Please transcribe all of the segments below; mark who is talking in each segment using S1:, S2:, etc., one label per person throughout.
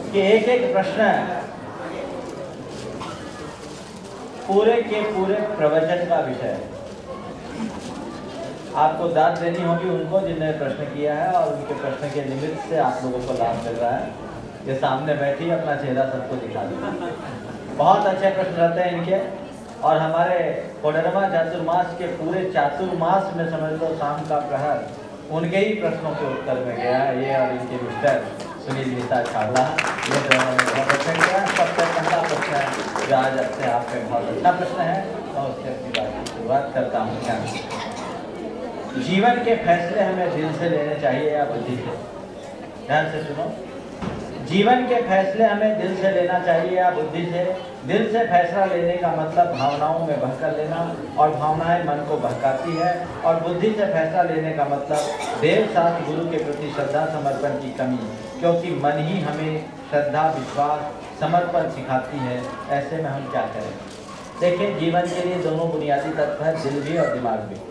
S1: कि एक एक प्रश्न पूरे के पूरे प्रवचन का विषय है। आपको दाद देनी होगी उनको जिन्होंने प्रश्न किया है और उनके प्रश्न के निमित्त से आप लोगों को लाभ मिल रहा है। ये सामने बैठी अपना चेहरा सबको दिखा दो। बहुत अच्छे प्रश्न रहते हैं इनके, और हमारे कोडरमा चातुर्मास के पूरे चातुर्मास में समझ लो शाम का प्रहर उनके ही प्रश्नों के उत्तर में गया है। ये और इनके मिस्टर सुनील मिश्रा छावला, ये दोनों ने बहुत अच्छा किया। सबसे पहला प्रश्न है जो आज अपने आप में बहुत अच्छा प्रश्न है, और उससे अपनी बात की शुरुआत करता हूँ। क्या जीवन के फैसले हमें दिल से लेने चाहिए या बुद्धि से? ध्यान से सुनो। जीवन के फैसले हमें दिल से लेना चाहिए या बुद्धि से? दिल से फैसला लेने का मतलब भावनाओं में बहकर लेना, और भावनाएं मन को बहकाती है। और बुद्धि से फैसला लेने का मतलब देव शास्त्र गुरु के प्रति श्रद्धा समर्पण की कमी, क्योंकि मन ही हमें श्रद्धा विश्वास समर्पण सिखाती है। ऐसे में हम क्या करें? देखिए, जीवन के लिए दोनों बुनियादी तत्व है, दिल भी और दिमाग भी।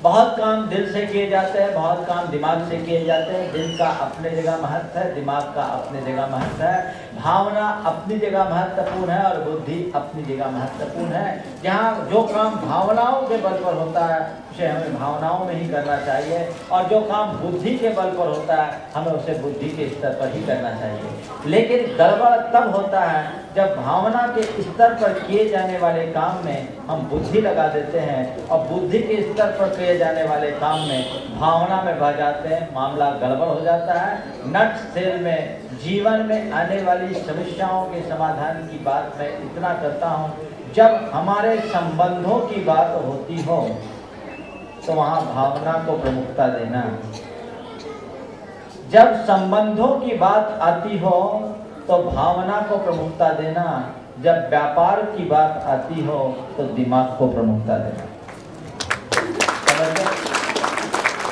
S1: बहुत काम दिल से किए जाते हैं, बहुत काम दिमाग से किए जाते हैं। दिल का अपने जगह महत्व है, दिमाग का अपने जगह महत्व है, भावना अपनी जगह महत्वपूर्ण है और बुद्धि अपनी जगह महत्वपूर्ण है। जहाँ जो काम भावनाओं के बल पर होता है उसे हमें भावनाओं में ही करना चाहिए, और जो काम बुद्धि के बल पर होता है हमें उसे बुद्धि के स्तर पर ही करना चाहिए। लेकिन गड़बड़ तब होता है जब भावना के स्तर पर किए जाने वाले काम में हम बुद्धि लगा देते हैं, और बुद्धि के स्तर पर किए जाने वाले काम में भावना में बह जाते हैं। मामला गड़बड़ हो जाता है। नट सेल में जीवन में आने वाली समस्याओं के समाधान की बात मैं इतना करता हूँ, जब हमारे संबंधों की बात होती हो तो वहाँ भावना को प्रमुखता देना। जब संबंधों की बात आती हो तो भावना को प्रमुखता देना। जब व्यापार की बात आती हो तो दिमाग को प्रमुखता देना।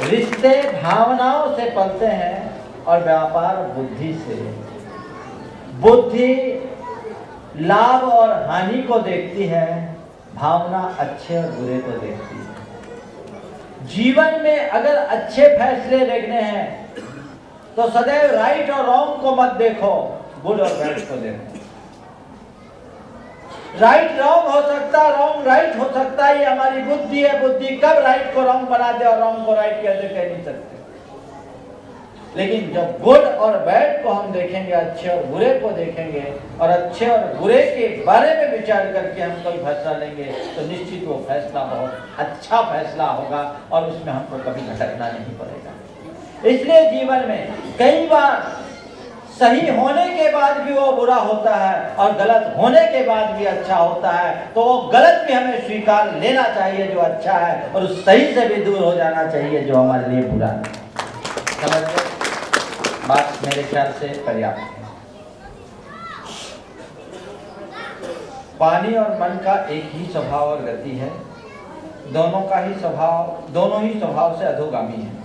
S1: रिश्ते भावनाओं से पलते हैं और व्यापार बुद्धि से। बुद्धि लाभ और हानि को देखती है, भावना अच्छे और बुरे को देखती है। जीवन में अगर अच्छे फैसले देखने हैं तो सदैव राइट और रॉन्ग को मत देखो, गुड और बैड को देखो। राइट रॉन्ग हो सकता, रॉन्ग राइट हो सकता है, ये हमारी बुद्धि है। बुद्धि कब राइट को रॉन्ग बना दे और रॉन्ग को राइट कह नहीं सकते। लेकिन जब गुड और बैड को हम देखेंगे, अच्छे और बुरे को देखेंगे, और अच्छे और बुरे के बारे में विचार करके हम कोई फैसला लेंगे तो निश्चित वो फैसला बहुत अच्छा फैसला होगा और उसमें हमको कभी भटकना नहीं पड़ेगा। इसलिए जीवन में कई बार सही होने के बाद भी वो बुरा होता है और गलत होने के बाद भी अच्छा होता है, तो वो गलत भी हमें स्वीकार लेना चाहिए जो अच्छा है, और उस सही से भी दूर हो जाना चाहिए जो हमारे लिए बुरा है। समझ बात मेरे ख्याल से पर्याप्त है। पानी और मन का एक ही स्वभाव और गति है। दोनों ही स्वभाव से अधोगामी है।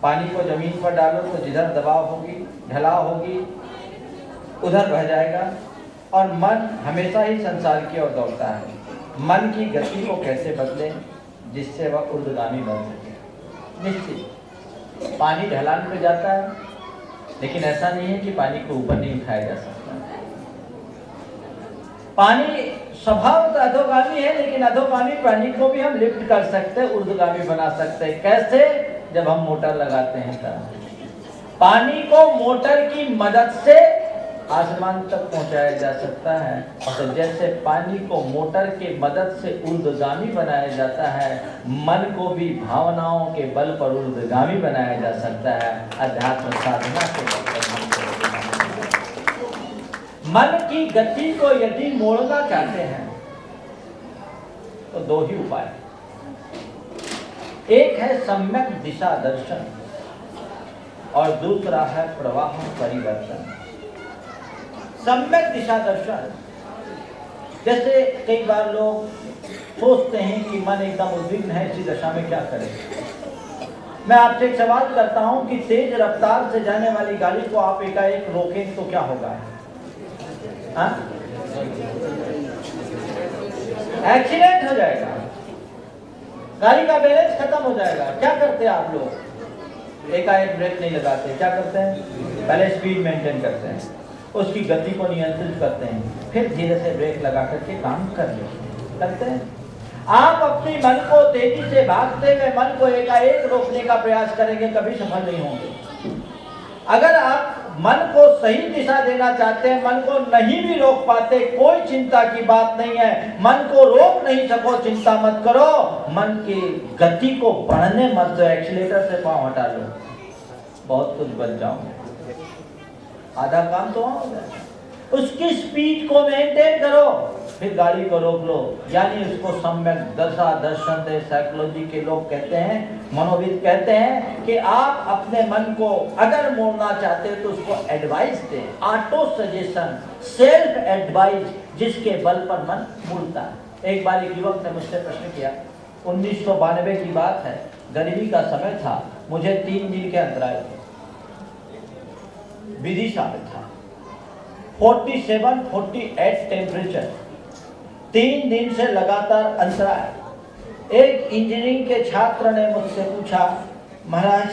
S1: पानी को जमीन पर डालो तो जिधर दबाव होगी, ढलाव होगी, उधर बह जाएगा। और मन हमेशा ही संसार की ओर दौड़ता है। मन की गति को कैसे बदलें जिससे वह ऊर्ध्वगामी बन सके? निश्चित पानी ढलान पे जाता है, लेकिन ऐसा नहीं है कि पानी को ऊपर नहीं उठाया जा सकता। पानी स्वभाव तो अधोगामी है, लेकिन अधोगामी पानी को भी हम लिफ्ट कर सकते हैं, ऊर्ध्वगामी बना सकते हैं। कैसे? जब हम मोटर लगाते हैं तब। पानी को मोटर की मदद से आसमान तक पहुंचाया जा सकता है, तो जैसे पानी को मोटर के मदद से ऊर्ध्वगामी बनाया जाता है, मन को भी भावनाओं के बल पर ऊर्ध्वगामी बनाया जा सकता है। अध्यात्म साधना के बल पर मन की गति को यदि मोड़ना चाहते हैं तो दो ही उपाय हैं। एक है सम्यक दिशा दर्शन और दूसरा है प्रवाह परिवर्तन। सम्यक दिशा दर्शन, जैसे कई बार लोग सोचते हैं कि मन एकदम उद्विग्न है, इसी दशा में क्या करें। मैं आपसे एक सवाल करता हूं कि तेज रफ्तार से जाने वाली गाड़ी को आप एकाएक रोकें तो क्या होगा? एक्सीडेंट हो जाएगा, गाड़ी का बैलेंस खत्म हो जाएगा। क्या करते हैं आप लोग? एकाएक ब्रेक नहीं लगाते, क्या करते हैं? पहले स्पीड मेंटेन करते हैं, उसकी गति को नियंत्रित करते हैं, फिर धीरे से ब्रेक लगा करके काम करते हैं। आप अपनी मन को तेजी से भागते हुए मन को एकाएक रोकने का प्रयास करेंगे, कभी सफल नहीं होंगे। अगर आप मन को सही दिशा देना चाहते हैं, मन को नहीं भी रोक पाते, कोई चिंता की बात नहीं है। मन को रोक नहीं सको, चिंता मत करो, मन की गति को बढ़ने मत दो, एक्सीलेटर से पांव हटा लो, बहुत कुछ बच जाओगे। आधा काम तो वहां हो जाएगा। उसकी स्पीड को मेंटेन करो, फिर गाड़ी को रोक लो, यानी उसको सम्यक दशा दर्शन दे। साइकोलॉजी के लोग कहते हैं, मनोविद कहते हैं कि आप अपने मन को अगर मोड़ना चाहते हो तो उसको एडवाइस दें, ऑटो सजेशन, सेल्फ एडवाइस, जिसके बल पर मन मुड़ता है। एक बार एक युवक ने मुझसे प्रश्न किया, 1992 की बात है, गर्मी का समय था, मुझे 3 दिन के अंतराल थे, विधि साबित था, 47-48 टेम्परेचर, 3 दिन से लगातार अंतराय। एक इंजीनियरिंग के छात्र ने मुझसे पूछा, महाराज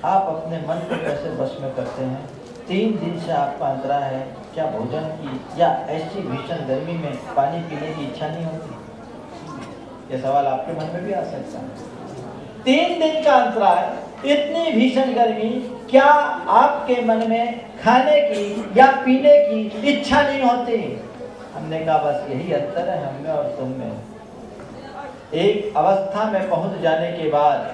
S1: आप अपने मन को कैसे बस में करते हैं? 3 दिन से आपका अंतराय है, क्या भोजन की या ऐसी भीषण गर्मी में पानी पीने की इच्छा नहीं होती? यह सवाल आपके मन में भी आ सकता है। 3 दिन का अंतराय, इतनी भीषण गर्मी, क्या आपके मन में खाने की या पीने की इच्छा नहीं होती? हमने कहा बस यही अंतर है हम में और तुम में। एक अवस्था में पहुंच जाने के बाद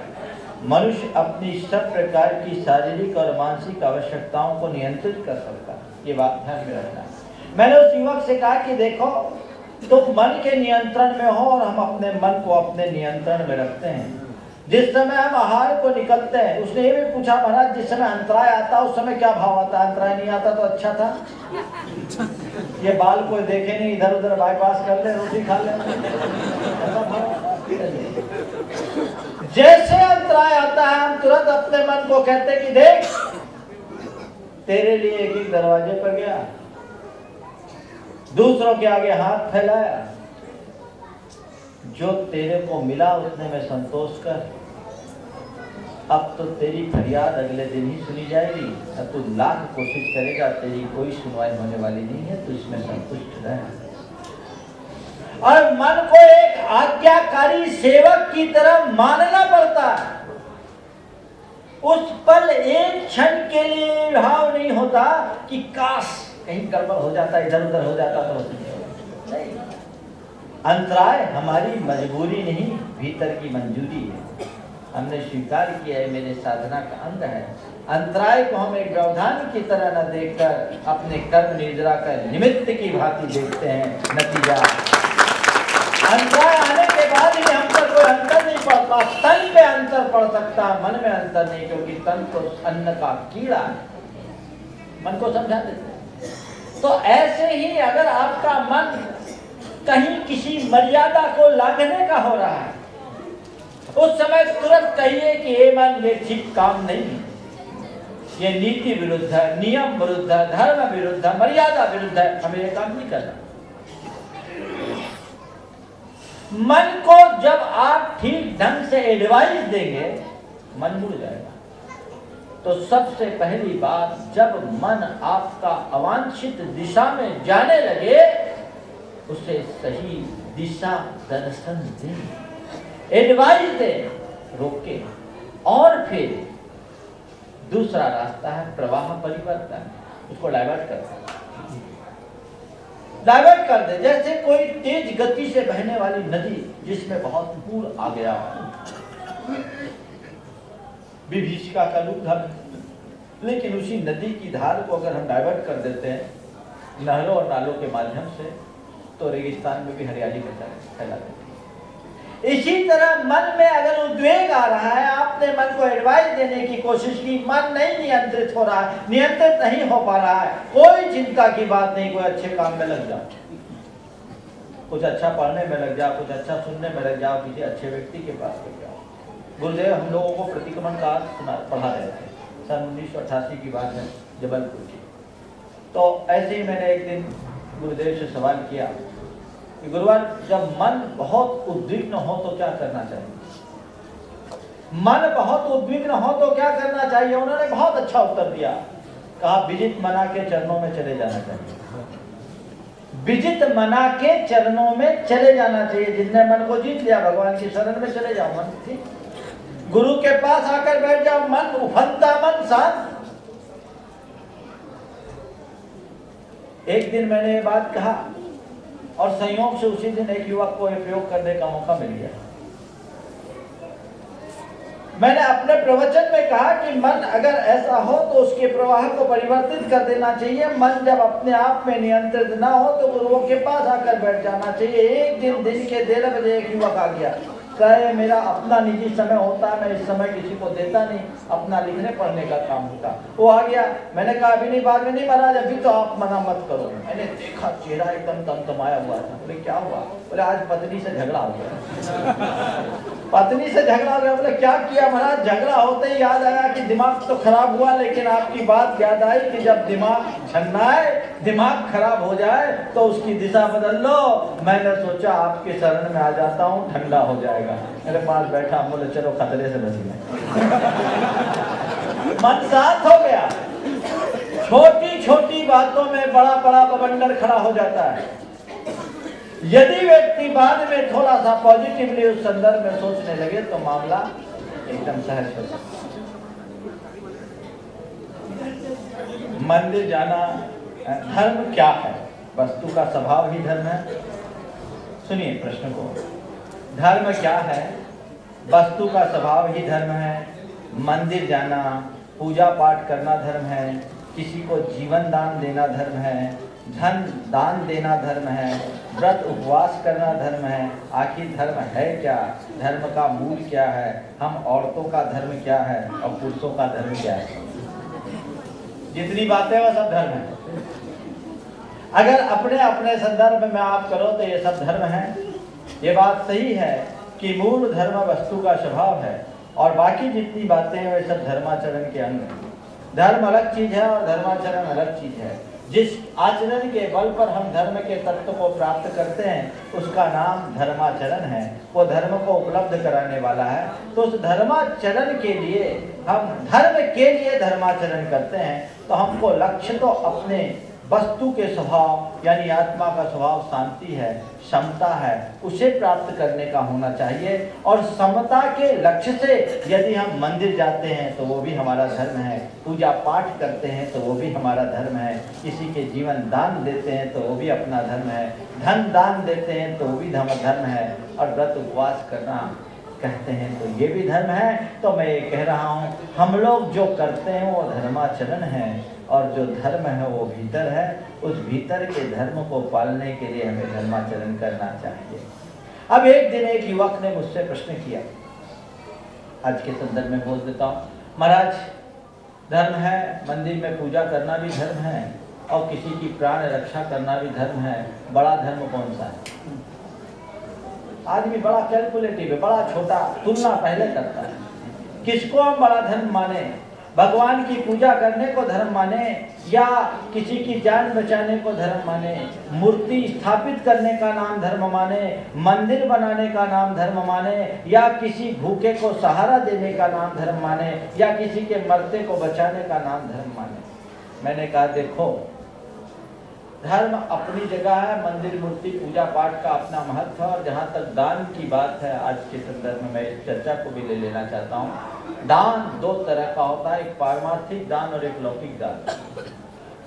S1: मनुष्य अपनी सब प्रकार की शारीरिक और मानसिक आवश्यकताओं को नियंत्रित कर सकता है। ये बात ध्यान में रखना। मैंने उस युवक से कहा कि देखो, तुम मन के नियंत्रण में हो और हम अपने मन को अपने नियंत्रण में रखते हैं। जिस समय हम आहार को निकलते हैं, उसने ये भी पूछा, महाराज जिस समय अंतराय आता उस समय क्या भाव आता? अंतराय नहीं आता तो अच्छा था, ये बाल कोई देखे नहीं, इधर उधर बाईपास कर ले, रोटी खा ले। जैसे अंतराय आता है, हम तुरंत अपने मन को कहते कि देख, तेरे लिए एक एक दरवाजे पर गया, दूसरों के आगे हाथ फैलाया, जो तेरे को मिला उतने में संतोष कर। अब तो तेरी फरियाद अगले दिन ही सुनी जाएगी, अब तू लाख कोशिश करेगा, तेरी कोई सुनवाई होने वाली नहीं है, तो इसमें संतुष्ट रह। और मन को एक आज्ञाकारी सेवक की तरह मानना पड़ता है। उस पल एक क्षण के लिए भाव नहीं होता कि काश कहीं गड़बड़ हो जाता, इधर उधर हो जाता तो नहीं। अंतराय हमारी मजबूरी नहीं, भीतर की मंजूरी है। हमने स्वीकार किया है, मेरे साधना का अंग है। अंतराय को हम एक व्यवधान की तरह न देखकर अपने कर्म निर्जरा का निमित्त की भांति देखते हैं। नतीजा, अंतराय आने के बाद ही हम पर कोई अंतर नहीं पड़ता। तन में अंतर पड़ सकता, मन में अंतर नहीं, क्योंकि तन तो अन्न का कीड़ा है। मन को समझा देते हैं। तो ऐसे ही अगर आपका मन कहीं किसी मर्यादा को लांघने का हो रहा है, उस समय तुरंत कहिए कि हे मन, ये ठीक काम नहीं है, ये नीति विरुद्ध है, नियम विरुद्ध है, धर्म विरुद्ध है, मर्यादा विरुद्ध है, हमें ये काम नहीं करना। मन को जब आप ठीक ढंग से एडवाइस देंगे, मन मुड़ जाएगा। तो सबसे पहली बात, जब मन आपका अवांछित दिशा में जाने लगे, उसे सही दिशा दर्शन दें, एडवाइस दें, रोके। और फिर दूसरा रास्ता है प्रवाह परिवर्तन, उसको डाइवर्ट कर दे। जैसे कोई तेज गति से बहने वाली नदी जिसमें बहुत पूर आ गया, विभीषिका का रूप धर, लेकिन उसी नदी की धार को अगर हम डाइवर्ट कर देते हैं नहरों और नालों के माध्यम से, तो रेगिस्तान में भी हरियाली फैला देते हैं। इसी तरह मन में अगर उद्वेग आ रहा है, आपने मन को एडवाइस देने की कोशिश की, मन नहीं नियंत्रित हो रहा है, नियंत्रित नहीं हो पा रहा है, कोई चिंता की बात नहीं, कोई अच्छे काम में लग जाओ, कुछ अच्छा पढ़ने में लग जाओ, कुछ अच्छा सुनने में लग जाओ, किसी अच्छे व्यक्ति के पास लग जाओ। गुरुदेव हम लोगों को प्रतिक्रमण का पढ़ा रहे थे, सन 1988 की बात है, जबलपुर की। तो ऐसे ही मैंने एक दिन गुरुदेव से सवाल किया कि गुरुवार, जब मन बहुत उद्विग्न हो तो क्या करना चाहिए? मन बहुत उद्विग्न हो तो क्या करना चाहिए? उन्होंने बहुत अच्छा उत्तर दिया। कहा विजित मना के चरणों में चले जाना चाहिए। विजित मना के चरणों में चले जाना चाहिए। जिसने मन को जीत लिया भगवान की शरण में चले जाओ। मन ठीक, गुरु के पास आकर बैठ जाओ। मन उफनता, मन शांत। एक दिन मैंने ये बात कहा और संयोग से उसी दिन एक युवक को ये प्रयोग करने का मौका मिल गया। मैंने अपने प्रवचन में कहा कि मन अगर ऐसा हो तो उसके प्रवाह को परिवर्तित कर देना चाहिए। मन जब अपने आप में नियंत्रित ना हो तो गुरुओं के पास आकर बैठ जाना चाहिए। एक दिन के 1:30 बजे एक युवक आ गया, कहे मेरा अपना निजी समय होता है, मैं इस समय किसी को देता नहीं, अपना लिखने पढ़ने का काम होता। वो आ गया, मैंने कहा अभी नहीं, बाद में नहीं महाराज, अभी तो आप मना मत करो। मैंने देखा चेहरा एकदम तमतमाया हुआ था। बोले क्या हुआ? बोले आज पत्नी से झगड़ा हो गया। पत्नी से झगड़ा हो गया। बोले क्या किया महाराज? झगड़ा होते ही याद आया कि दिमाग तो खराब हुआ, लेकिन आपकी बात याद आई कि जब दिमाग छन्नाए, दिमाग खराब हो जाए तो उसकी दिशा बदल लो। मैंने सोचा आपके शरण में आ जाता हूँ, ठंडा हो जाएगा। मेरे पास बैठा, बोले चलो खतरे से बच गए। मन शांत हो गया। छोटी छोटी बातों में बड़ा बड़ा बवंडर खड़ा हो जाता है। यदि व्यक्ति बाद में थोड़ा सा पॉजिटिवली उस संदर्भ में सोचने लगे तो मामला एकदम सहज हो सकता है। मंदिर जाना धर्म क्या है? वस्तु का स्वभाव ही धर्म है। सुनिए प्रश्न को। धर्म क्या है? वस्तु का स्वभाव ही धर्म है। मंदिर जाना, पूजा पाठ करना धर्म है। किसी को जीवन दान देना धर्म है। धन दान देना धर्म है। व्रत उपवास करना धर्म है। आखिर धर्म है क्या? धर्म का मूल क्या है? हम औरतों का धर्म क्या है और पुरुषों का धर्म क्या है? जितनी बातें वो सब धर्म है। अगर अपने अपने संदर्भ में आप करो तो ये सब धर्म है। ये बात सही है कि मूल धर्म वस्तु का स्वभाव है और बाकी जितनी बातें हैं वे सब धर्माचरण के अंग हैं। धर्म अलग चीज है और धर्माचरण अलग चीज है। जिस आचरण के बल पर हम धर्म के तत्व को प्राप्त करते हैं उसका नाम धर्माचरण है। वो धर्म को उपलब्ध कराने वाला है। तो उस धर्माचरण के लिए हम धर्म के लिए धर्माचरण करते हैं तो हमको लक्ष्य तो अपने वस्तु के स्वभाव यानी आत्मा का स्वभाव शांति है, समता है, उसे प्राप्त करने का होना चाहिए। और समता के लक्ष्य से यदि हम मंदिर जाते हैं तो वो भी हमारा धर्म है। पूजा पाठ करते हैं तो वो भी हमारा धर्म है। किसी के जीवन दान देते हैं तो वो भी अपना धर्म है। धन दान देते हैं तो वो भी धर्म है। और व्रत उपवास करना कहते हैं तो ये भी धर्म है। तो मैं ये कह रहा हूँ हम लोग जो करते हैं वो धर्माचरण है और जो धर्म है वो भीतर है। उस भीतर के धर्म को पालने के लिए हमें धर्माचरण करना चाहिए। अब एक दिन एक युवक ने मुझसे प्रश्न किया, आज के संदर्भ में बोल देता हूँ। महाराज धर्म है, मंदिर में पूजा करना भी धर्म है और किसी की प्राण रक्षा करना भी धर्म है, बड़ा धर्म कौन सा है? आदमी बड़ा कैलकुलेटिव है, बड़ा छोटा तुलना पहले करता है। किसको हम बड़ा धर्म माने? भगवान की पूजा करने को धर्म माने या किसी की जान बचाने को धर्म माने? मूर्ति स्थापित करने का नाम धर्म माने, मंदिर बनाने का नाम धर्म माने या किसी भूखे को सहारा देने का नाम धर्म माने या किसी के मरते को बचाने का नाम धर्म माने? मैंने कहा देखो, धर्म अपनी जगह है, मंदिर मूर्ति पूजा पाठ का अपना महत्व है। और जहाँ तक दान की बात है, आज के संदर्भ में मैं इस चर्चा को भी ले लेना चाहता हूँ। दान दो तरह का होता है, एक पारमार्थिक दान और एक लौकिक दान।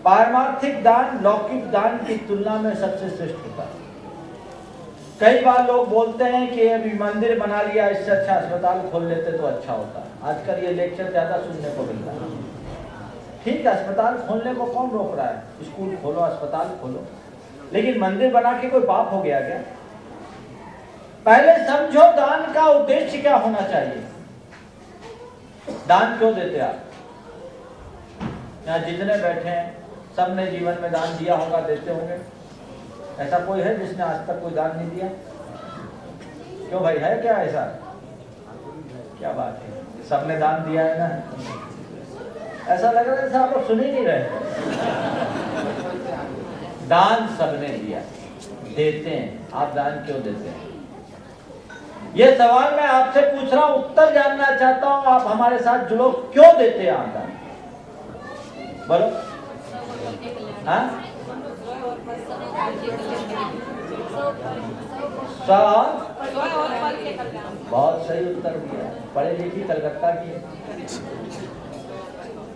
S1: पारमार्थिक दान लौकिक दान की तुलना में सबसे श्रेष्ठ होता है। कई बार लोग बोलते हैं कि अभी मंदिर बना लिया, इससे अच्छा अस्पताल खोल लेते तो अच्छा होता। आजकल ये लेक्चर ज्यादा सुनने को मिलता है। ठीक है, अस्पताल खोलने को कौन रोक रहा है? स्कूल खोलो, अस्पताल खोलो, लेकिन मंदिर बना के कोई पाप हो गया क्या? पहले समझो दान का उद्देश्य क्या होना चाहिए। दान क्यों देते आप? यहाँ जितने बैठे हैं सबने जीवन में दान दिया होगा, देते होंगे। ऐसा कोई है जिसने आज तक कोई दान नहीं दिया? क्यों भाई, है क्या ऐसा? क्या बात है, सबने दान दिया है ना? ऐसा लग रहा है जैसे आप लोग सुन ही नहीं रहे। दान सबने दिया, देते हैं। आप दान क्यों देते हैं? ये सवाल मैं आपसे पूछ रहा हूं, उत्तर जानना चाहता हूं। आप हमारे साथ जुड़ो, क्यों देते हैं आप दान? बोलो। हाँ, बहुत सही उत्तर दिया, पढ़े लिखी कलकत्ता की।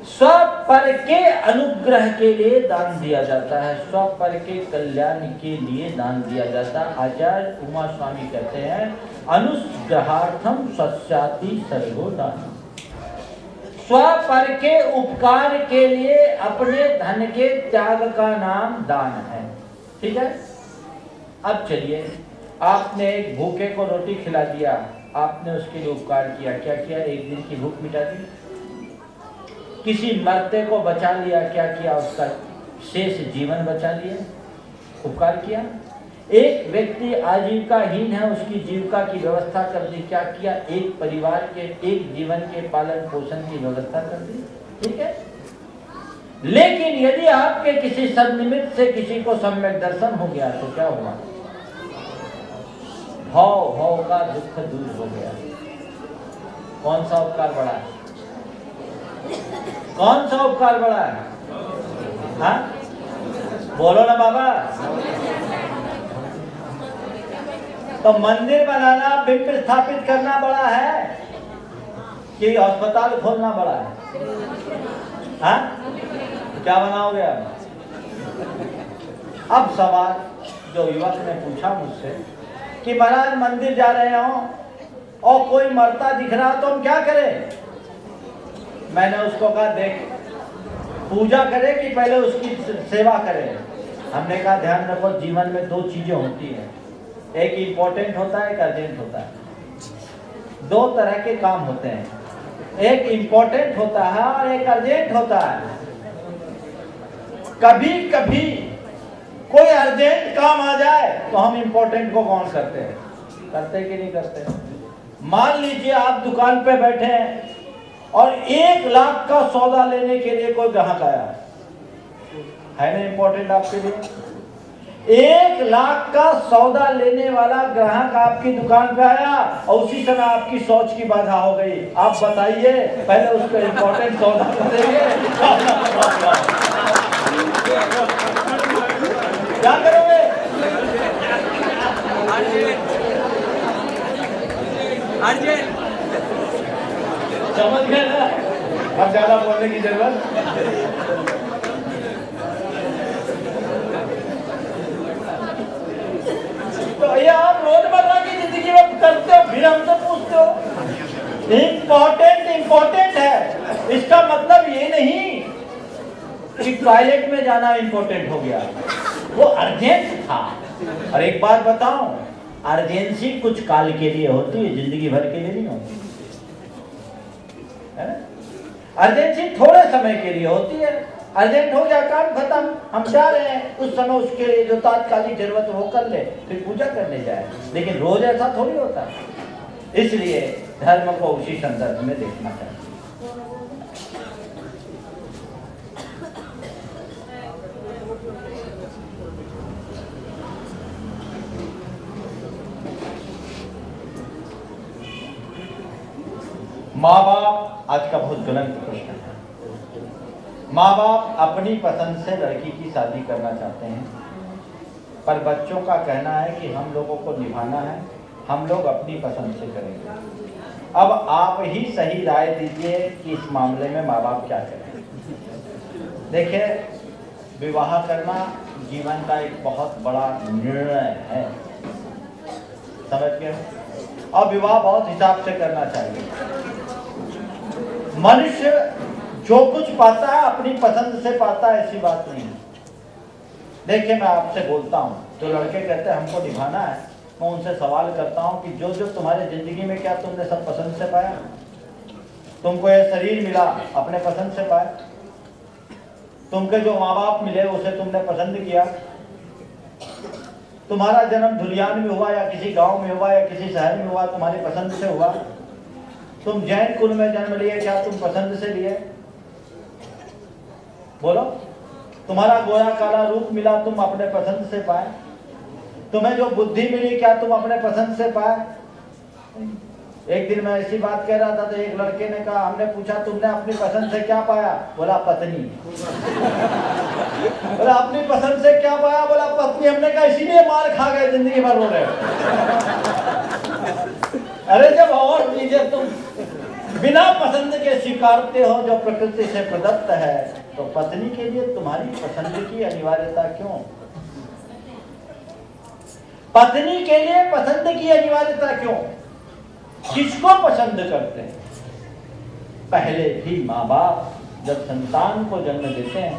S1: स्वपर के अनुग्रह के लिए दान दिया जाता है, स्वपर के कल्याण के लिए दान दिया जाता है। आचार्य उमा स्वामी कहते हैं अनुग्रहार्थम सस्याति सर्वो दान। स्वपर के उपकार के लिए अपने धन के त्याग का नाम दान है। ठीक है। अब चलिए, आपने एक भूखे को रोटी खिला दिया, आपने उसके लिए उपकार किया। क्या किया? एक दिन की भूख मिटा दी। किसी मरते को बचा लिया, क्या किया? उसका शेष जीवन बचा लिया, उपकार किया। एक व्यक्ति आजीविकाहीन है, उसकी जीविका की व्यवस्था कर दी, क्या किया? एक परिवार के, एक जीवन के पालन पोषण की व्यवस्था कर दी। ठीक है। लेकिन यदि आपके किसी सन्निमित्त से किसी को सम्यक दर्शन हो गया तो क्या हुआ? भाव भाव का दुख दूर हो गया। कौन सा उपकार बड़ा है? कौन सा उपकार बड़ा है? हाँ, बोलो ना बाबा। तो मंदिर बनाना, बिंब स्थापित करना बड़ा है कि अस्पताल खोलना बड़ा है? हाँ, क्या बनाओगे आप? अब सवाल जो युवक ने पूछा मुझसे कि महाराज मंदिर जा रहे हो और कोई मरता दिख रहा तो हम क्या करें? मैंने उसको कहा देख, पूजा करे कि पहले उसकी सेवा करें? हमने कहा ध्यान रखो, जीवन में दो चीजें होती हैं, एक इम्पोर्टेंट होता है, एक अर्जेंट होता है। दो तरह के काम होते हैं, एक इम्पोर्टेंट होता है और एक अर्जेंट होता है। कभी कभी कोई अर्जेंट काम आ जाए तो हम इम्पोर्टेंट को कौन करते हैं? करते कि नहीं करते? मान लीजिए आप दुकान पे बैठे हैं और 1 लाख का सौदा लेने के लिए कोई ग्राहक आया है ना, इम्पोर्टेंट आपके लिए। 1 लाख का सौदा लेने वाला ग्राहक आपकी दुकान पे आया और उसी समय आपकी सोच की बाधा हो गई। आप बताइए, पहले उसको इम्पोर्टेंट सौदा करेंगे क्या करोगे? समझ गए ना? अब ज्यादा बोलने की जरूरत। तो ये आप रोजमर्रा की जिंदगी में करते हो, फिर हमसे पूछते हो। इम्पोर्टेंट है, इसका मतलब ये नहीं कि टॉयलेट में जाना इम्पोर्टेंट हो गया, वो अर्जेंट था। और एक बात बताऊं, अर्जेंसी कुछ काल के लिए होती है, जिंदगी भर के लिए नहीं होती है। अर्जेंसी थोड़े समय के लिए होती है। अर्जेंट हो गया, काम खत्म, हम जा रहे हैं, उस समय उसके लिए जो तात्कालिक जरूरत वो कर ले, फिर पूजा करने जाए। लेकिन रोज ऐसा थोड़ी होता है। इसलिए धर्म को उसी संदर्भ में देखना चाहिए। माँ बाप, आज का बहुत गलत प्रश्न है। माँ बाप अपनी पसंद से लड़की की शादी करना चाहते हैं, पर बच्चों का कहना है कि हम लोगों को निभाना है, हम लोग अपनी पसंद से करेंगे। अब आप ही सही राय दीजिए कि इस मामले में माँ बाप क्या करें। देखिए, विवाह करना जीवन का एक बहुत बड़ा निर्णय है, समझ गए? और विवाह बहुत हिसाब से करना चाहिए। मनुष्य जो कुछ पाता है अपनी पसंद से पाता है, ऐसी बात नहीं है। देखिए, मैं आपसे बोलता हूँ, जो लड़के कहते हैं हमको निभाना है, मैं उनसे सवाल करता हूँ कि जो जो तुम्हारे जिंदगी में क्या तुमने सब पसंद से पाया? तुमको ये शरीर मिला, अपने पसंद से पाया? तुमके जो माँ बाप मिले उसे तुमने पसंद किया? तुम्हारा जन्म धुलियान में हुआ या किसी गांव में हुआ या किसी शहर में हुआ, तुम्हारी पसंद से हुआ? तुम जैन कुल में जन्म लिए, क्या तुम पसंद से लिए? बोलो। तुम्हारा गोरा काला रूप मिला, तुम अपने पसंद से पाए? तुम्हें जो बुद्धि मिली, क्या तुम अपने पसंद से पाए? एक दिन मैं ऐसी बात कह रहा था तो एक लड़के ने कहा, हमने पूछा तुमने अपनी पसंद से क्या पाया? बोला पत्नी। बोला अपनी पसंद से क्या पाया? बोला पत्नी। हमने कहा इसीलिए मार खा गए, जिंदगी भर रो रहे हो। अरे जब और चीजें तुम बिना पसंद के स्वीकारते हो जो प्रकृति से प्रदत्त है, तो पत्नी के लिए तुम्हारी पसंद की अनिवार्यता क्यों? पत्नी के लिए पसंद की अनिवार्यता क्यों? किसको पसंद करते हैं? पहले भी माँ बाप जब संतान को जन्म देते हैं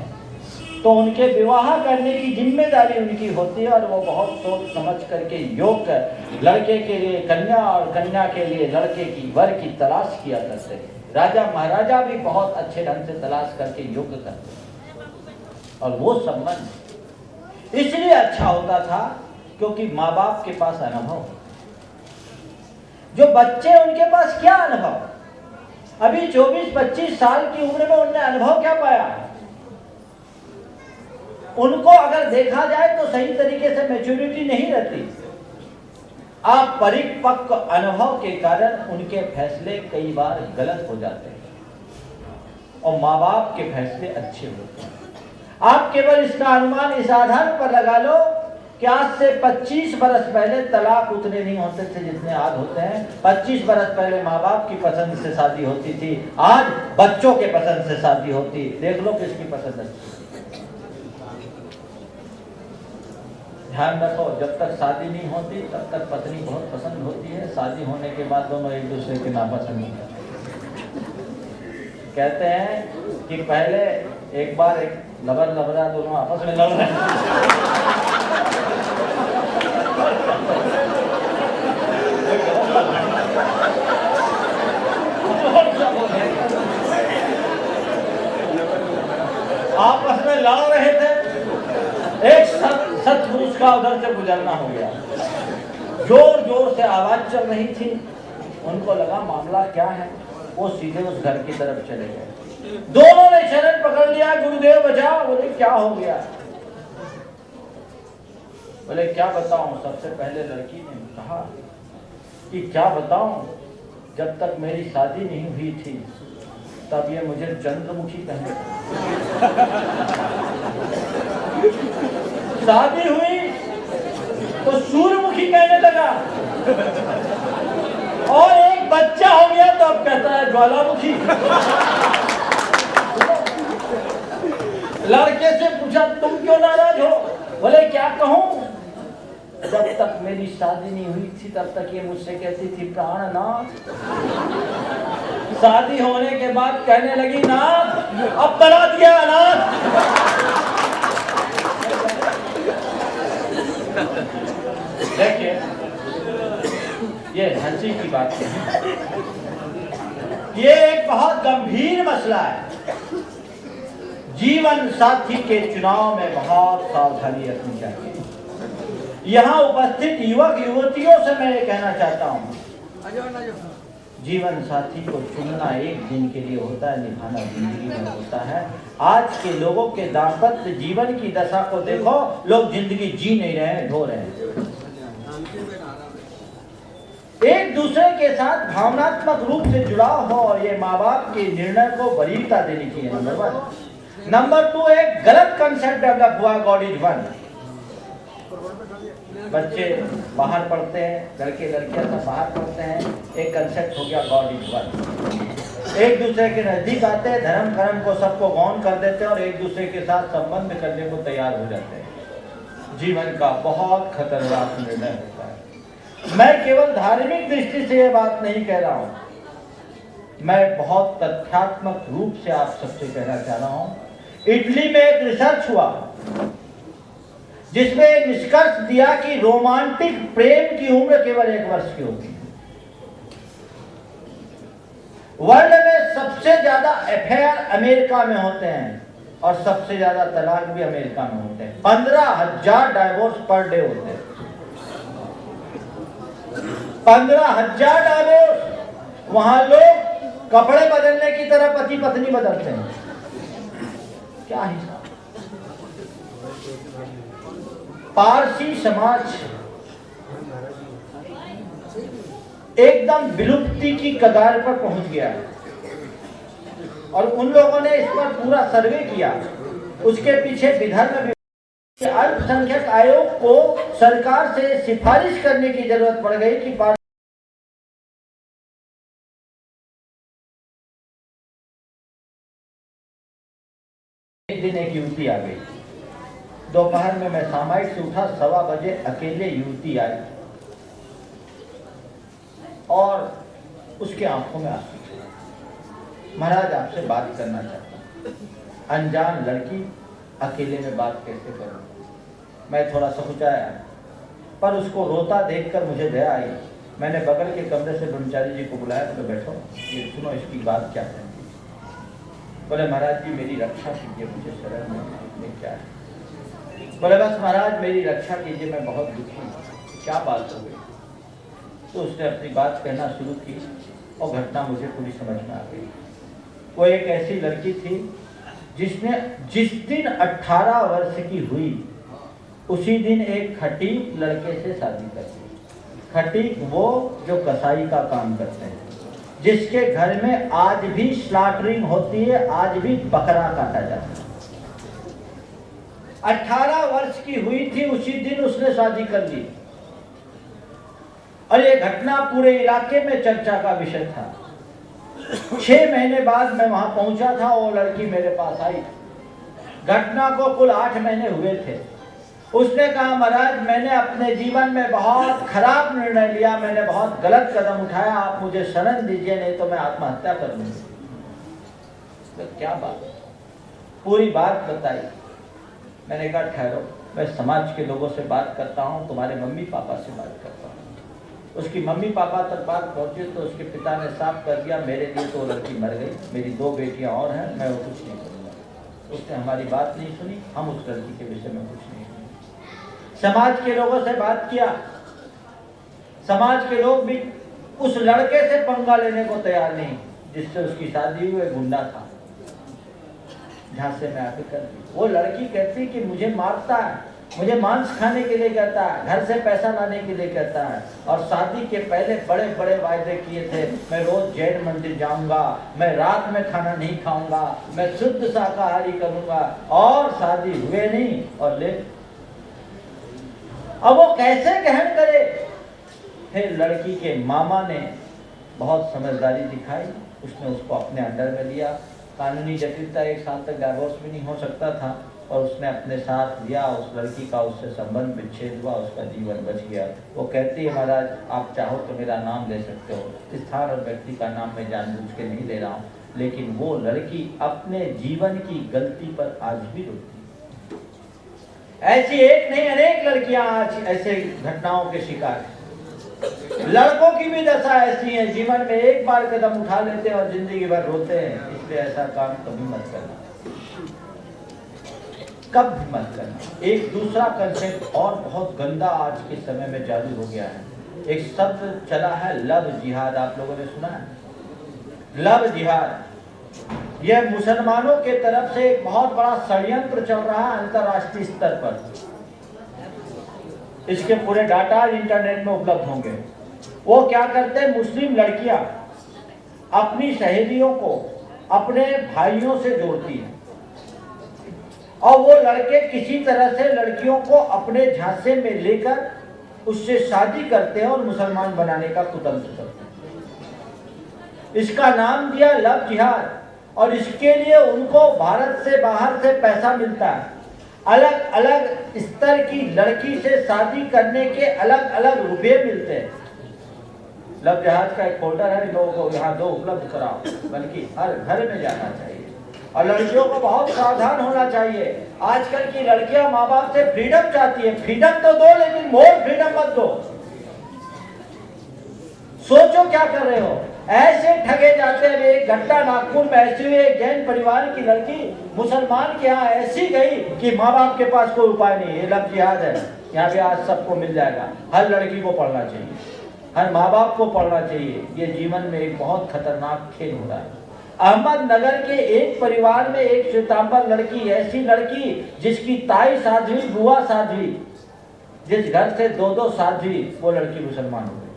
S1: तो उनके विवाह करने की जिम्मेदारी उनकी होती है, और वो बहुत सोच समझ करके योग्य लड़के के लिए कन्या और कन्या के लिए लड़के की वर की तलाश किया करते हैं। राजा महाराजा भी बहुत अच्छे ढंग से तलाश करके योग्य करते हैं, और वो संबंध इसलिए अच्छा होता था क्योंकि माँ बाप के पास अनुभव। जो बच्चे, उनके पास क्या अनुभव? अभी 24-25 साल की उम्र में उनने अनुभव क्या पाया? उनको अगर देखा जाए तो सही तरीके से मैच्योरिटी नहीं रहती। आप परिपक्व अनुभव के कारण उनके फैसले कई बार गलत हो जाते हैं और माँ बाप के फैसले अच्छे होते हैं। आप केवल इसका अनुमान इस आधार पर लगा लो कि आज से 25 बरस पहले तलाक उतने नहीं होते थे जितने आज होते हैं। 25 बरस पहले माँ बाप की पसंद से शादी होती थी, आज बच्चों के पसंद से शादी होती। देख लो किसकी पसंद अच्छी। ध्यान रखो, जब तक शादी नहीं होती तब तक पत्नी बहुत पसंद होती है। शादी होने के बाद दोनों एक दूसरे के नापसंद होते हैं। कहते हैं कि पहले एक बार एक लबर लबरा दोनों आपस में लड़ रहे हैं। आपस में लड़ रहे थे, एक सतपुरुष का उधर से गुजरना हो गया। जोर जोर से आवाज चल रही थी, उनको लगा मामला क्या है, वो सीधे उस घर की तरफ चले गए। दोनों ने शरण पकड़ लिया, गुरुदेव बचाओ। बोले क्या हो गया? बोले क्या बताऊं? सबसे पहले लड़की ने कहा कि क्या बताऊं, जब तक मेरी शादी नहीं हुई थी तब ये मुझे चंद्रमुखी कहने शादी हुई तो सूर्यमुखी कहने लगा, और एक बच्चा हो गया तो अब कहता है ज्वालामुखी। लड़के से पूछा तुम क्यों नाराज हो? बोले क्या कहूं, जब तक मेरी शादी नहीं हुई थी तब तक ये मुझसे कहती थी प्राणनाथ, शादी होने के बाद कहने लगी नाथ, अब बना दिया अनाथ। देखिए ये हंसी की बात है, ये एक बहुत गंभीर मसला है। जीवन साथी के चुनाव में बहुत सावधानी रखनी चाहिए। यहाँ उपस्थित युवक युवतियों से मैं ये कहना चाहता हूँ, जीवन साथी को चुनना एक दिन के लिए होता है, निभाना जिंदगी में होता है। आज के लोगों के दाम्पत्य जीवन की दशा को देखो, लोग जिंदगी जी नहीं रहे हैं, ढो रहे हैं। एक दूसरे के साथ भावनात्मक रूप से जुड़ाव हो, ये माँ बाप के निर्णय को वरीयता देनी चाहिए। नंबर 1। नंबर 2, एक गलत कंसेप्ट डेवलप हुआ, गॉड इज वन। बच्चे बाहर पढ़ते हैं, लड़के लड़कियां सब बाहर पढ़ते हैं, एक कंसेप्ट हो गया गॉड इज वन। एक दूसरे के नजदीक आते हैं, धर्म कर्म को सबको गौन कर देते हैं और एक दूसरे के साथ संबंध करने को तैयार हो जाते हैं। जीवन का बहुत खतरनाक निर्णय होता है। मैं केवल धार्मिक दृष्टि से यह बात नहीं कह रहा हूं, मैं बहुत तथ्यात्मक रूप से आप सबसे कहना चाह रहा हूं। इटली में एक रिसर्च हुआ जिसमें निष्कर्ष दिया कि रोमांटिक प्रेम की उम्र केवल 1 वर्ष की होती है। वर्ल्ड में सबसे ज्यादा अफेयर अमेरिका में होते हैं और सबसे ज्यादा तलाक भी अमेरिका में होते हैं। 15,000 डाइवोर्स पर डे होते हैं। 15,000 डाइवोर्स। वहां लोग कपड़े बदलने की तरह पति पत्नी बदलते हैं। क्या हिसाब? पारसी समाज एकदम विलुप्ति की कगार पर पहुंच गया है। और उन लोगों ने इस पर पूरा सर्वे किया। उसके पीछे विधर्म अल्पसंख्यक आयोग को सरकार से सिफारिश करने की जरूरत पड़ गई कि एक दिन एक युवती आ गई। दोपहर में मैं सामाइट से उठा, 1:15 बजे अकेले युवती आई और उसके आंखों में आंसू थे। महाराज आपसे बात करना चाहता। अनजान लड़की, अकेले में बात कैसे करूं? मैं थोड़ा सकुचाया, पर उसको रोता देखकर मुझे दया आई। मैंने बगल के कमरे से ब्रह्मचारी जी को बुलाया, तो बैठो, ये सुनो इसकी बात क्या है। बोले महाराज जी मेरी रक्षा कीजिए, मुझे शरण में क्या है। बोले बस महाराज मेरी रक्षा कीजिए, मैं बहुत दुखी हूँ। क्या बात हो गई? तो उसने अपनी बात कहना शुरू की और घटना मुझे पूरी समझ में आ गई। वो एक ऐसी लड़की थी जिसने जिस दिन 18 वर्ष की हुई उसी दिन एक खटीक लड़के से शादी कर दी। खटीक वो जो कसाई का काम करते हैं, जिसके घर में आज भी स्लॉटरिंग होती है, आज भी बकरा काटा जाता है। 18 वर्ष की हुई थी, उसी दिन उसने शादी कर ली। और ये घटना पूरे इलाके में चर्चा का विषय था। 6 महीने बाद मैं वहां पहुंचा था, वो लड़की मेरे पास आई। घटना को कुल 8 महीने हुए थे। उसने कहा महाराज मैंने अपने जीवन में बहुत खराब निर्णय लिया, मैंने बहुत गलत कदम उठाया, आप मुझे शरण दीजिए नहीं तो मैं आत्महत्या कर लूंगी। तो क्या बात? पूरी बात बताई। मैंने कहा ठहरो, मैं समाज के लोगों से बात करता हूँ, तुम्हारे मम्मी पापा से बात करता हूँ। उसकी मम्मी पापा तक बात पहुंची तो उसके पिता ने साफ कर दिया, मेरे लिए तो लड़की मर गई, मेरी 2 बेटियां और हैं, मैं वो कुछ नहीं करूँगा। उसने हमारी बात नहीं सुनी, हम उस लड़की के विषय में कुछ नहीं सुनी। समाज के लोगों से बात किया, समाज के लोग भी उस लड़के से पंगा लेने को तैयार नहीं जिससे उसकी शादी हुई। गुंडा था, झांसे में आके कर दी। वो लड़की कहती कि मुझे मारता है, मुझे मांस खाने के लिए कहता है, घर से पैसा लाने के लिए कहता है, और शादी के पहले बड़े बड़े वायदे किए थे, मैं रोज जैन मंदिर जाऊंगा, मैं रात में खाना नहीं खाऊंगा, मैं शुद्ध शाकाहारी करूंगा, और शादी हुए नहीं। और ले अब वो कैसे ग्रहण करे? फिर लड़की के मामा ने बहुत समझदारी दिखाई, उसने उसको अपने अंडर में लिया। कानूनी जटिलता, 1 साल तक डाइवोर्स भी नहीं हो सकता था, और उसने अपने साथ लिया उस लड़की का, उससे संबंध विच्छेद हुआ, उसका जीवन बच गया। वो कहती है महाराज आप चाहो तो मेरा नाम ले सकते हो, स्थान और व्यक्ति का नाम मैं जानबूझ के नहीं ले रहा हूँ, लेकिन वो लड़की अपने जीवन की गलती पर आज भी रोती। ऐसी एक नहीं अनेक लड़कियां आज ऐसे घटनाओं के शिकार हैं। लड़कों की भी दशा ऐसी है, जीवन में एक बार कदम उठा लेते हैं और जिंदगी भर रोते हैं। इसलिए ऐसा काम कभी मत करना, कभी मत करना। एक दूसरा कंसेप्ट और बहुत गंदा आज के समय में चालू हो गया है। एक शब्द चला है लव जिहाद, आप लोगों ने सुना है? लव जिहाद, यह मुसलमानों के तरफ से एक बहुत बड़ा षड्यंत्र चल रहा है अंतर्राष्ट्रीय स्तर पर। इसके पूरे डाटा इंटरनेट में उपलब्ध होंगे। वो क्या करते हैं, मुस्लिम लड़कियां अपनी सहेलियों को अपने भाइयों से जोड़ती हैं, और वो लड़के किसी तरह से लड़कियों को अपने झांसे में लेकर उससे शादी करते हैं और मुसलमान बनाने का कुतंत्र करते हैं। इसका नाम दिया लव जिहाद, और इसके लिए उनको भारत से बाहर से पैसा मिलता है। अलग अलग स्तर की लड़की से शादी करने के अलग अलग रुपये मिलते हैं। लव जिहाद का एक फोल्डर है, लोगों को यहाँ 2 उपलब्ध कराओ, बल्कि हर घर में जाना चाहिए। और लड़कियों को बहुत सावधान होना चाहिए। आजकल की लड़कियां माँ बाप से फ्रीडम चाहती है, फ्रीडम तो दो लेकिन मोर फ्रीडम मत दो। सोचो क्या कर रहे हो, ऐसे ठगे जाते हैं। एक घटना नागपुर में ऐसी हुई, एक जैन परिवार की लड़की मुसलमान के यहाँ ऐसी गई कि माँ बाप के पास कोई उपाय नहीं। ये लव जिहाद है, यहाँ पे आज सबको मिल जाएगा। हर लड़की को पढ़ना चाहिए, हर माँ बाप को पढ़ना चाहिए। ये जीवन में एक बहुत खतरनाक खेल हो रहा है। अहमदनगर के एक परिवार में एक श्वेतांबर लड़की, ऐसी लड़की जिसकी ताई साध्वी, बुआ साध्वी, जिस घर से 2-2 साध्वी, वो लड़की मुसलमान हो गई।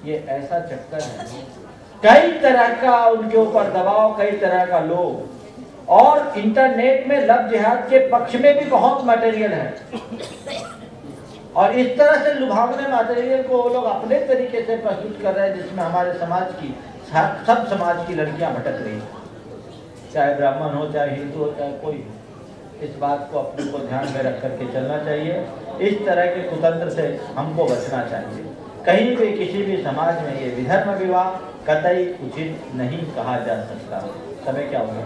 S1: ये ऐसा चक्कर है, कई तरह का उनके ऊपर दबाव, कई तरह का लोग, और इंटरनेट में लव जिहाद के पक्ष में भी बहुत मटेरियल है, और इस तरह से लुभावने मटेरियल को वो लोग अपने तरीके से प्रस्तुत कर रहे हैं जिसमें हमारे समाज की, सब समाज की लड़कियां भटक रही हैं, चाहे ब्राह्मण हो, चाहे हिंदू हो, चाहे कोई हो। इस बात को अपने को ध्यान में रख करके चलना चाहिए। इस तरह के कुतंत्र से हमको बचना चाहिए। कहीं भी किसी भी समाज में ये विधर्म विवाह कतई उचित नहीं कहा जा सकता। समय क्या होगा?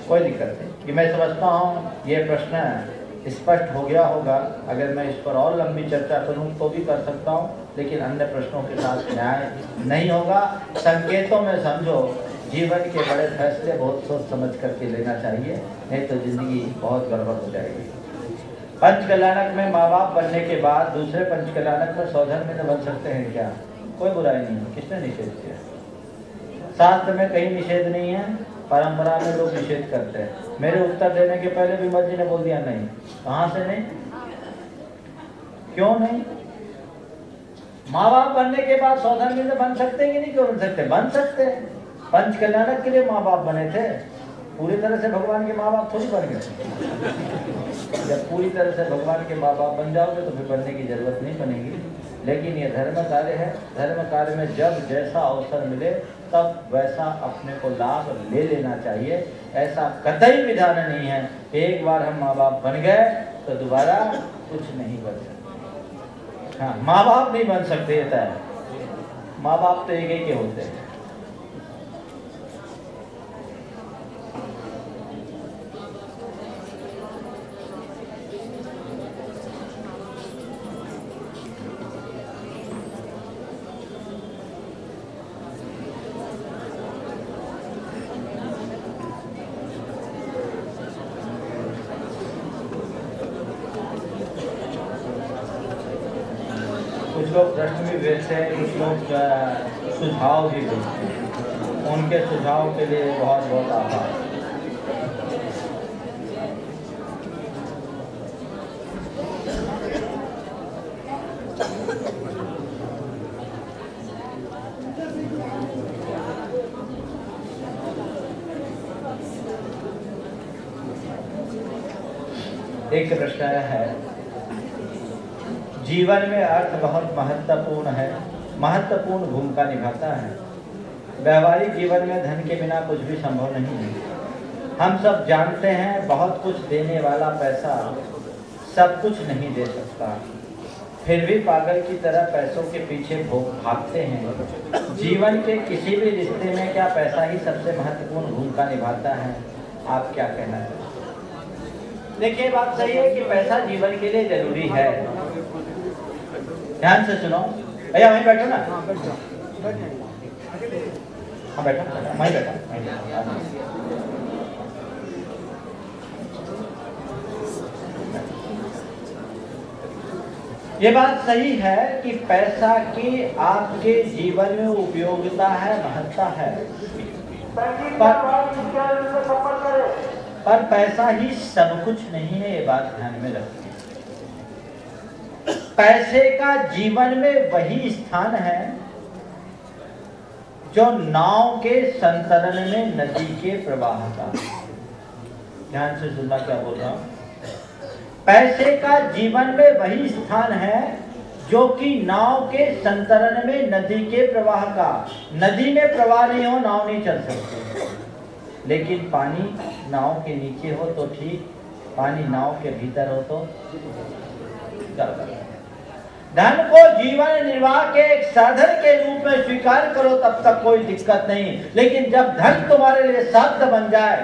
S1: कोई दिक्कत नहीं कि मैं समझता हूँ ये प्रश्न स्पष्ट हो गया होगा। अगर मैं इस पर और लंबी चर्चा करूं तो भी कर सकता हूं, लेकिन अन्य प्रश्नों के साथ न्याय नहीं होगा। संकेतों में समझो, जीवन के बड़े फैसले बहुत सोच समझ करके लेना चाहिए, नहीं तो जिंदगी बहुत गड़बड़ हो जाएगी। पंचकल्याणक में माँ बाप बनने के बाद दूसरे पंचकल्याणक में सौधर्म में बन सकते हैं क्या? कोई बुराई नहीं है। किसने निषेध किया? शास्त्र में कहीं निषेध नहीं है, परंपरा में लोग निषेध करते हैं। मेरे उत्तर देने के पहले विमल जी ने बोल दिया नहीं। कहां से नहीं? क्यों नहीं? माँ बाप बनने के बाद सौधर्मी से बन सकते हैं कि नहीं? क्यों बन सकते? बन सकते हैं। पंचकल्याणक के लिए माँ बाप बने थे, पूरी तरह से भगवान के माँ बाप थोड़ी बन गए। जब पूरी तरह से भगवान के माँ बाप बन जाओगे तो फिर बनने की जरूरत नहीं बनेगी। लेकिन ये धर्म कार्य है, धर्म कार्य में जब जैसा अवसर मिले तब वैसा अपने को लाभ ले लेना चाहिए। ऐसा कतई विधान नहीं है एक बार हम माँ बाप बन गए तो दोबारा कुछ नहीं बन सकते। हाँ, माँ बाप नहीं बन सकते है, माँ बाप तो एक ही के होते हैं। कुछ लोग प्रश्न भी भेजते हैं, कुछ लोग सुझाव भी भेजते हैं। उनके सुझाव के लिए बहुत बहुत आभार। एक प्रश्न है, जीवन में अर्थ बहुत महत्वपूर्ण है, महत्वपूर्ण भूमिका निभाता है। व्यवहारिक जीवन में धन के बिना कुछ भी संभव नहीं है। हम सब जानते हैं बहुत कुछ देने वाला पैसा सब कुछ नहीं दे सकता, फिर भी पागल की तरह पैसों के पीछे भागते हैं। जीवन के किसी भी रिश्ते में क्या पैसा ही सबसे महत्वपूर्ण भूमिका निभाता है? आप क्या कहना है? देखिए, बात सही है कि पैसा जीवन के लिए जरूरी है। ध्यान से सुनो भैया, वहीं बैठो ना। हाँ बैठो, वहीं बैठो। ये बात सही है कि पैसा की आपके जीवन में उपयोगिता है, महत्ता है, पर पैसा ही सब कुछ नहीं है। ये बात ध्यान में रखिए। पैसे का जीवन में वही स्थान है जो नाव के संतरण में नदी के प्रवाह का। ध्यान से सुनना क्या बोल रहा हूं। पैसे का जीवन में वही स्थान है जो कि नाव के संतरण में नदी के प्रवाह का। नदी में प्रवाह नहीं हो, नाव नहीं चल सकती। लेकिन पानी नाव के नीचे हो तो ठीक, पानी नाव के भीतर हो तो चल। धन को जीवन निर्वाह के एक साधन के रूप में स्वीकार करो तब तक कोई दिक्कत नहीं, लेकिन जब धन तुम्हारे लिए साध्य बन जाए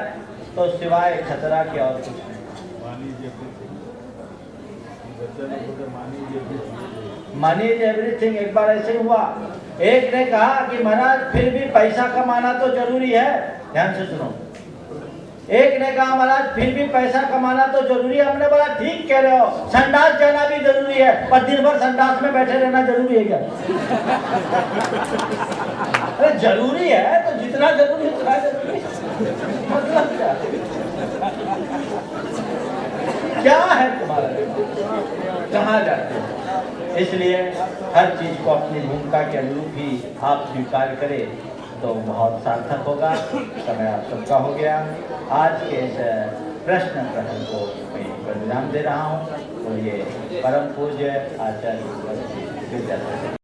S1: तो सिवाय खतरा के और कुछ नहीं। Money is everything. एक बार ऐसे हुआ, एक ने कहा कि महाराज फिर भी पैसा कमाना तो जरूरी है। ध्यान से सुनो। एक ने कहा महाराज फिर भी पैसा कमाना तो जरूरी है। हमने बोला ठीक कह रहे हो, संडास जाना भी जरूरी है, पर दिन भर संडास में बैठे रहना जरूरी है क्या? अरे जरूरी है तो जितना जरूरी है उतना जरूरी है। मतलब क्या? क्या है तुम्हारा दिमाग, कहाँ जाते हो? इसलिए हर चीज को अपनी भूमिका के अनुरूप ही आप स्वीकार करें तो बहुत सार्थक होगा। समय आप सबका हो गया। आज के इस प्रश्न प्रहर को मैं विराम दे रहा हूँ। और ये परम पूज्य आचार्य विद्यासागर